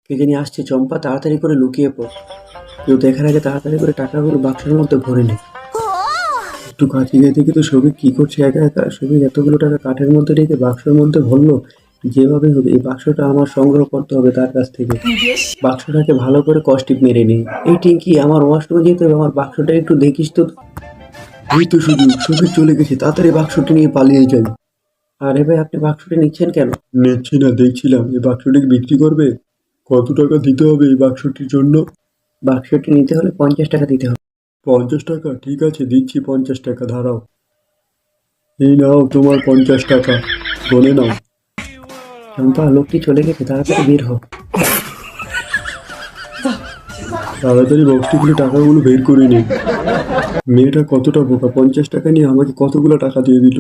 কে জানি আসছে, চম্পা তাড়াতাড়ি করে লুকিয়ে পড়। কেউ দেখার আগে তাড়াতাড়ি করে টাকাগুলো বাক্সের মধ্যে ভরে নে। একটু কাছে গিয়ে দেখি তো সবিক কি করছে একা একা। সবিক এতগুলো টাকা কাঠের মধ্যে রেখে বাক্সের মধ্যে ভরলো। যেভাবে হবে এই বাক্সটা আমার সংগ্রহ করতে হবে তার কাছ থেকে। বাক্সটাকে ভালো করে কষ্টিপ মেরে নিই। এই টিঙ্কি, আমার ওয়াশরুমে যেতে হবে, আমার বাক্সটা একটু দেখিস তো। এই তো শুধু সবিক চলে গেছে, তাড়াতাড়ি বাক্সটি নিয়ে পালিয়ে যাই। আরে ভাই, আপনি বাক্সটি নিচ্ছেন কেন? নিচ্ছি না, দেখছিলাম এই বাক্সটিকে বিক্রি করবে। কত টাকা দিতে হবে এই বাক্সটির জন্য? বাক্সটি নিতে হলে 50 টাকা দিতে হবে। 50 টাকা? ঠিক আছে, দিচ্ছি 50 টাকা, দাঁড়াও। এই নাও তোমার 50 টাকা, বলে নাও। চম্পা, লোকটি চলে গেছে, তাড়াতাড়ি বের হও। তাড়াতাড়ি বক্সটি খুলে টাকাগুলো বের করে নিন। মেয়েটা কতটা বোকা, 50 টাকা নিয়ে আমাকে কতগুলো টাকা দিয়ে দিল।